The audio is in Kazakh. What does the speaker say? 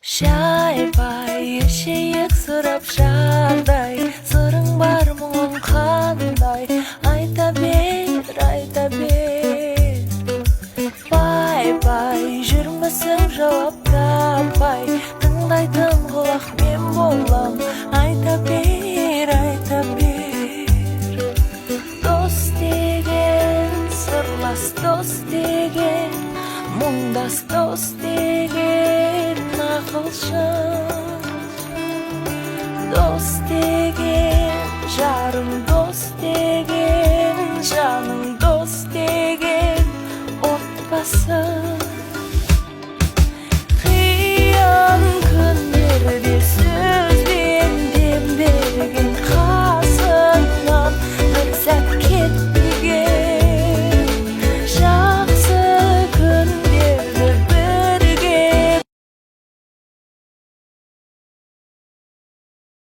Şaypay eşeğek sırap şarday, sırın var mı kanday, ayta bir, ayta bir. Pay pay жүрмісің жауап таппай, тыңдайтын құлақ мен болам, айта bir, ayta bir. Дос деген, сырлас дос деген, мұңдас дос деген, ақылшы дос деген, жарым